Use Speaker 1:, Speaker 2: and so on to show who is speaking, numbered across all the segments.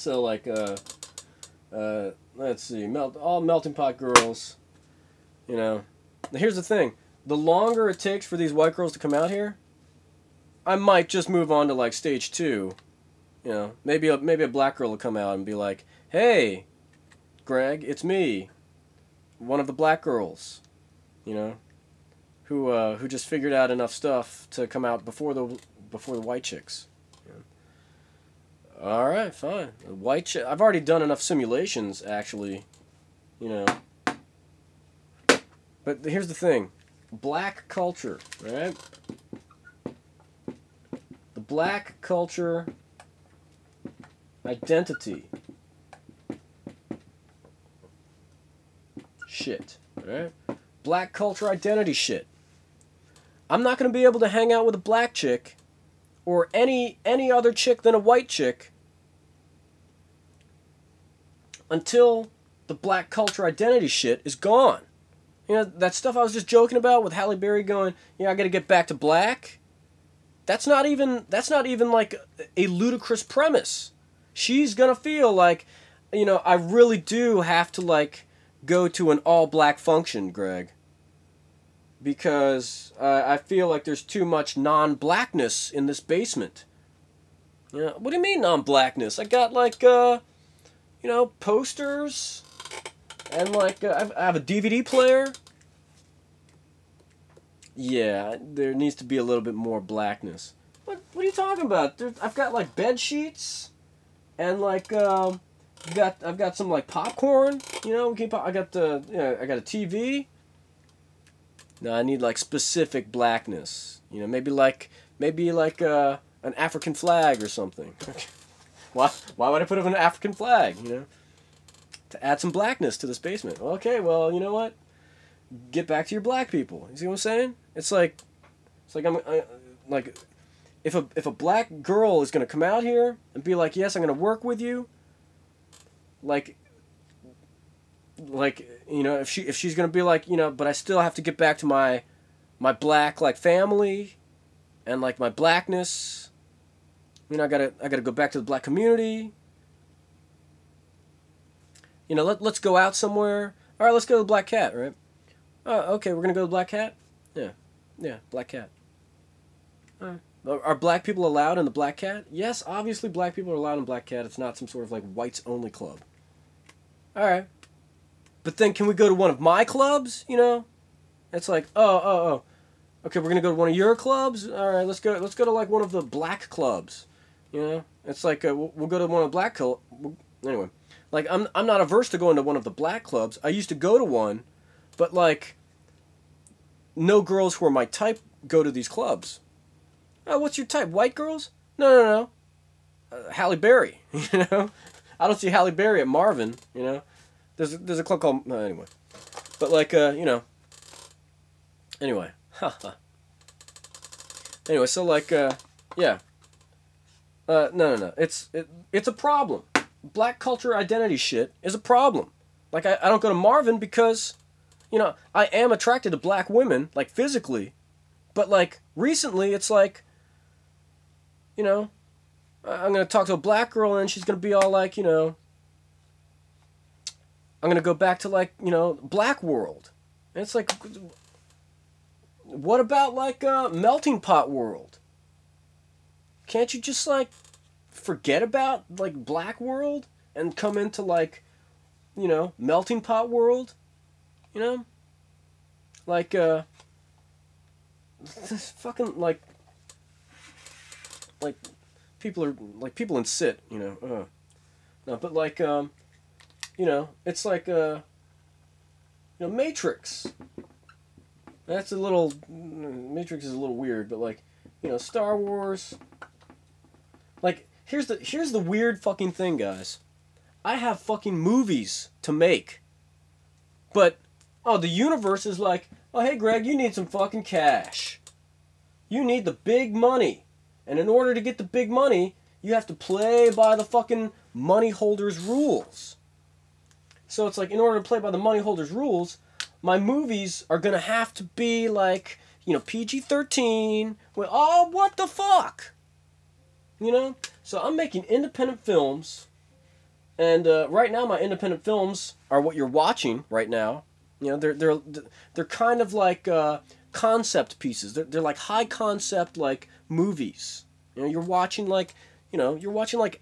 Speaker 1: So like let's see, all melting pot girls. You know, here's the thing: the longer it takes for these white girls to come out here, I might just move on to like stage 2. You know, maybe a black girl will come out and be like, "Hey, Greg, it's me, one of the black girls." You know, who just figured out enough stuff to come out before the white chicks. All right, fine. I've already done enough simulations, actually. You know. But here's the thing. Black culture, right? The black culture identity. Shit, right? Black culture identity shit. I'm not going to be able to hang out with a black chick or any other chick than a white chick until the black culture identity shit is gone. You know, that stuff I was just joking about with Halle Berry going, "Yeah, I got to get back to black." That's not even like a ludicrous premise. She's going to feel like, you know, I really do have to like go to an all-black function, Greg. Because I feel like there's too much non-blackness in this basement. You know, what do you mean non-blackness? I got like, you know, posters, and like, I have a DVD player. Yeah, there needs to be a little bit more blackness. What are you talking about? I've got like bed sheets, and like, I've got some like popcorn. You know, I got a TV. No, I need like specific blackness. You know, maybe like an African flag or something. Why would I put up an African flag? You know, to add some blackness to this basement. Okay, well, you know what? Get back to your black people. You see what I'm saying? It's like if a black girl is gonna come out here and be like, "Yes, I'm gonna work with you," like, you know, if she's gonna be like, you know, but I still have to get back to my black like family and like my blackness. You know, I gotta go back to the black community. You know, let's go out somewhere. All right, let's go to the Black Cat, right? Okay, we're gonna go to the Black Cat. Yeah, Black Cat. All right. Are black people allowed in the Black Cat? Yes, obviously black people are allowed in Black Cat. It's not some sort of like whites only club. All right. But then can we go to one of my clubs, you know? It's like, oh. Okay, we're going to go to one of your clubs? All right, let's go to like one of the black clubs, you know? It's like we'll go to one of the black clubs. Anyway, like I'm not averse to going to one of the black clubs. I used to go to one, but like no girls who are my type go to these clubs. Oh, what's your type? White girls? No. Halle Berry, you know? I don't see Halle Berry at Marvin, you know? There's a club called... anyway. But, like, you know... Anyway. Anyway, so, like, yeah. No. It's a problem. Black culture identity shit is a problem. Like, I don't go to Marvin because, you know, I am attracted to black women, like, physically. But, like, recently, it's like, you know... I'm going to talk to a black girl and she's going to be all like, you know... I'm going to go back to, like, you know, Black World. And it's like, what about, like, Melting Pot World? Can't you just, like, forget about, like, Black World and come into, like, you know, Melting Pot World? You know? Like, this fucking, like, people in sit, you know, no, but, like, you know, it's like, you know, Matrix. Matrix is a little weird, but like, you know, Star Wars. Like, here's the weird fucking thing, guys. I have fucking movies to make. But, oh, the universe is like, oh, hey, Greg, you need some fucking cash. You need the big money. And in order to get the big money, you have to play by the fucking money holder's rules. So it's like, in order to play by the money holder's rules, my movies are going to have to be like, you know, PG-13. Well, oh, what the fuck? You know? So I'm making independent films And right now, my independent films are what you're watching right now. You know, they're kind of like concept pieces. They're like high concept like movies. You know, you're watching like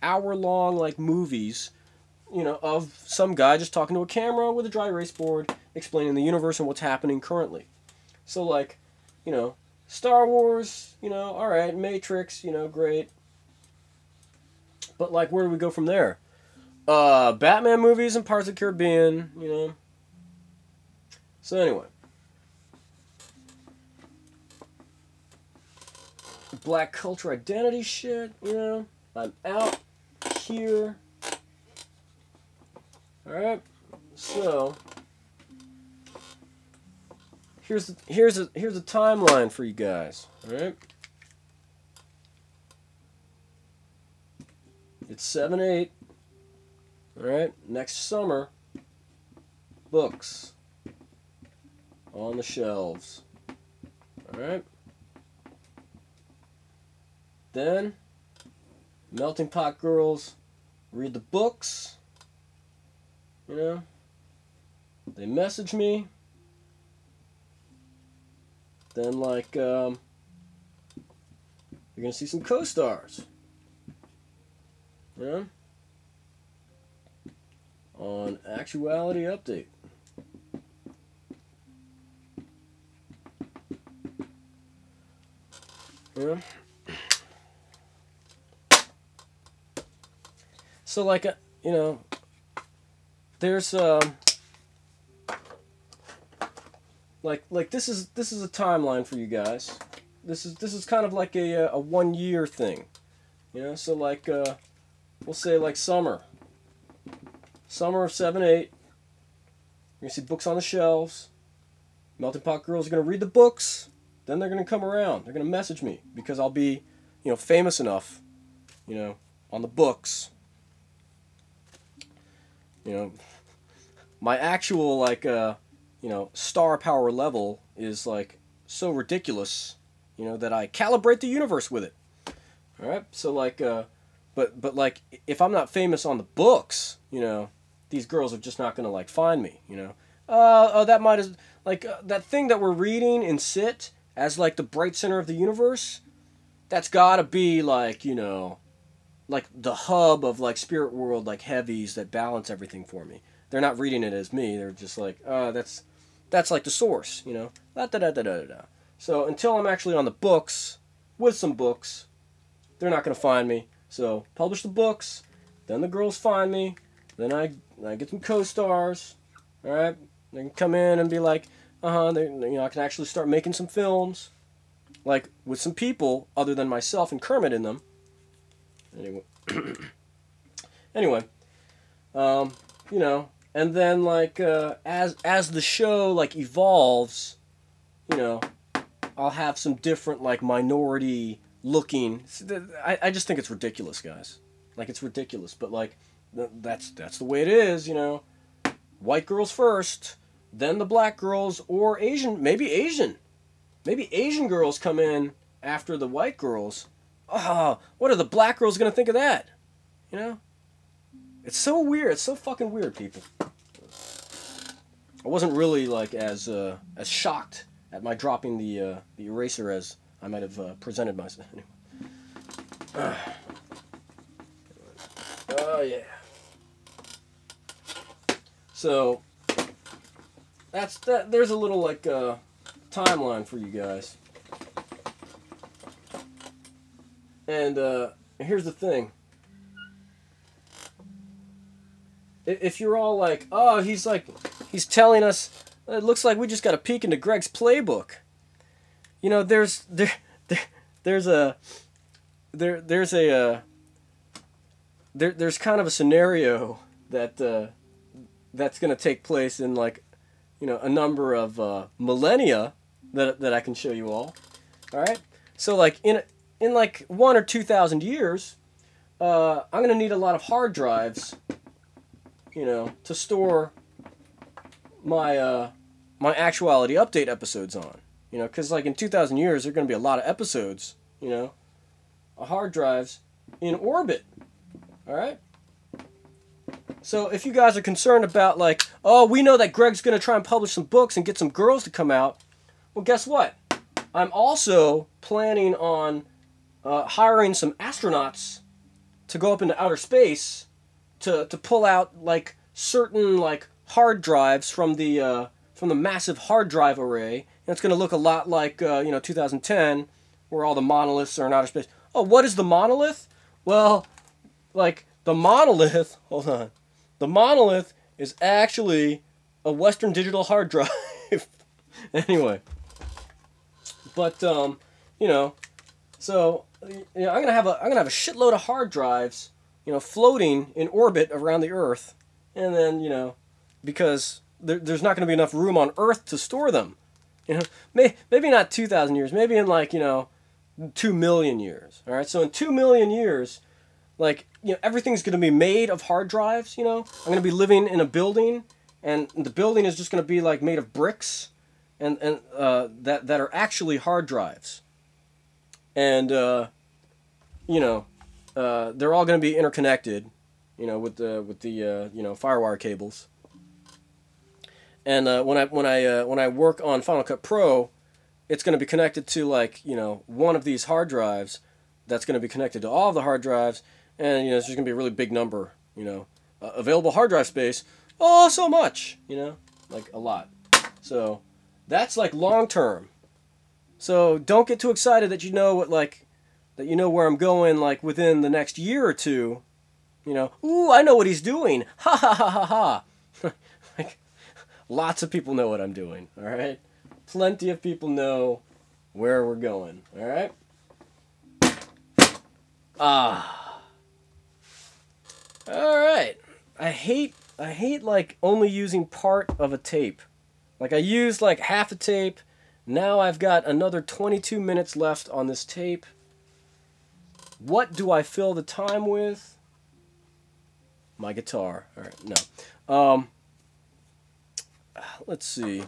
Speaker 1: hour-long like movies, you know, of some guy just talking to a camera with a dry erase board explaining the universe and what's happening currently. So like, you know, Star Wars, you know, all right, Matrix, you know, great. But like, where do we go from there? Batman movies and Pirates of the Caribbean, you know. So anyway, black culture identity shit, you know. I'm out here. All right. So here's a timeline for you guys. All right. It's 7/8. All right. Next summer, books on the shelves. All right. Then, Melting Pot Girls read the books. You know, they message me. Then, like, you're gonna see some co-stars. You know, on Actuality Update. Yeah. So like, you know, there's like this is a timeline for you guys. This is kind of like a 1 year thing, you know. So like we'll say like summer of 7/8. You're gonna see books on the shelves. Melting Pot Girls are gonna read the books. Then they're gonna come around. They're gonna message me because I'll be, you know, famous enough, you know, on the books. You know, my actual like you know, star power level is like so ridiculous, you know, that I calibrate the universe with it. All right, so like but like if I'm not famous on the books, you know, these girls are just not gonna like find me, you know. That might as like that thing that we're reading in Sit as like the bright center of the universe. That's gotta be like, you know, like the hub of like spirit world like heavies that balance everything for me. They're not reading it as me. They're just like, that's like the source, you know. Da da da da da da. So until I'm actually on the books with some books, they're not gonna find me. So publish the books, then the girls find me, then I get some co-stars. All right, they can come in and be like, you know, I can actually start making some films, like with some people other than myself and Kermit in them. Anyway, you know, and then like as the show like evolves, you know, I'll have some different like minority looking. I just think it's ridiculous, guys. Like it's ridiculous, but like that's the way it is, you know. White girls first, then the black girls, or Asian, maybe Asian girls come in after the white girls. Oh, what are the black girls gonna think of that? You know? It's so weird. It's so fucking weird, people. I wasn't really like as shocked at my dropping the eraser as I might have presented myself. Anyway. Oh yeah. So that's that. There's a little like timeline for you guys. And here's the thing. If you're all like, oh, he's telling us, it looks like we just got a peek into Greg's playbook. You know, there's kind of a scenario that that's gonna take place in like, you know, a number of millennia that I can show you all. All right, so like in like 1,000 or 2,000 years, I'm gonna need a lot of hard drives, you know, to store my my Actuality Update episodes on. You know, because like in 2,000 years, there are gonna be a lot of episodes, you know, hard drives in orbit. All right. So if you guys are concerned about like, oh, we know that Greg's going to try and publish some books and get some girls to come out, well, guess what? I'm also planning on hiring some astronauts to go up into outer space to pull out like certain like hard drives from the massive hard drive array, and it's going to look a lot like 2010, where all the monoliths are in outer space. Oh, what is the monolith? Well, like the monolith. Hold on, the monolith is actually a Western Digital hard drive. Anyway, but so I'm gonna have a shitload of hard drives, floating in orbit around the Earth, and then because there's not going to be enough room on Earth to store them. Maybe not 2,000 years, maybe in 2 million years. All right, so in 2 million years, everything's going to be made of hard drives. I'm going to be living in a building, and the building is just going to be like made of bricks, and that are actually hard drives, and they're all going to be interconnected, with the FireWire cables. And when I work on Final Cut Pro, it's going to be connected to one of these hard drives that's going to be connected to all of the hard drives, and it's just going to be a really big number, available hard drive space. Oh, so much, like a lot. So that's like long term. So don't get too excited that where I'm going within the next year or two. Ooh, I know what he's doing. Ha ha ha ha ha. Lots of people know what I'm doing, all right? Plenty of people know where we're going, all right? All right. I hate only using part of a tape. I used half a tape. Now I've got another 22 minutes left on this tape. What do I fill the time with? My guitar. All right, no. Let's see. I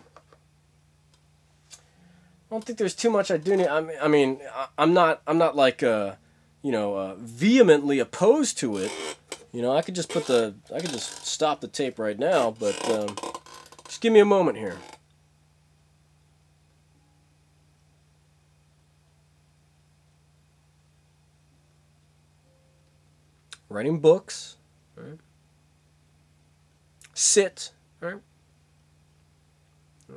Speaker 1: don't think there's too much I do need. I mean, I'm not vehemently opposed to it. I could just stop the tape right now, but just give me a moment here. Writing books, right? Sit, right?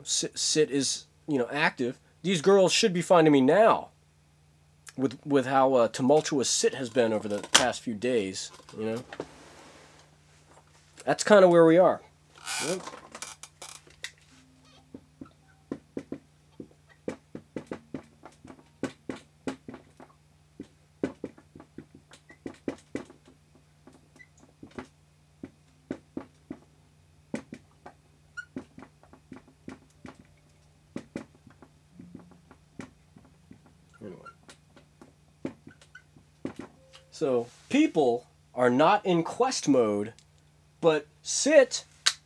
Speaker 1: Sit is active. These girls should be finding me now, with how tumultuous Sit has been over the past few days. That's kind of where we are. Yep. So, people are not in quest mode, but Sit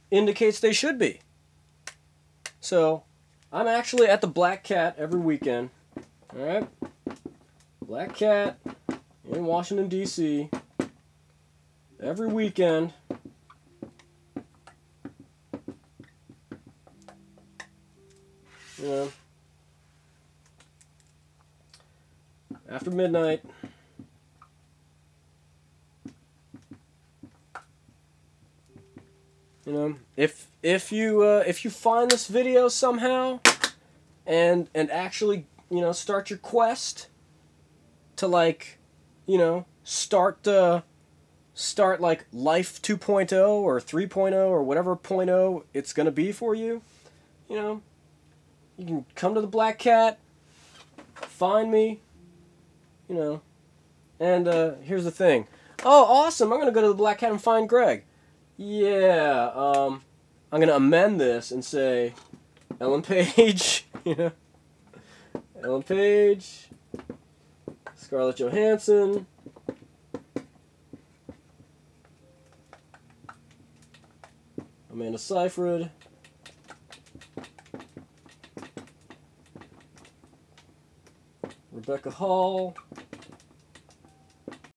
Speaker 1: indicates they should be. So, I'm actually at the Black Cat every weekend. Alright? Black Cat in Washington, D.C. every weekend. After midnight. If you find this video somehow, and actually start your quest to start life 2.0 or 3.0 or whatever point oh it's gonna be for you, you can come to the Black Cat, find me, and here's the thing. Oh, awesome! I'm gonna go to the Black Cat and find Greg. Yeah, I'm going to amend this and say Ellen Page, Ellen Page, Scarlett Johansson, Amanda Seyfried, Rebecca Hall,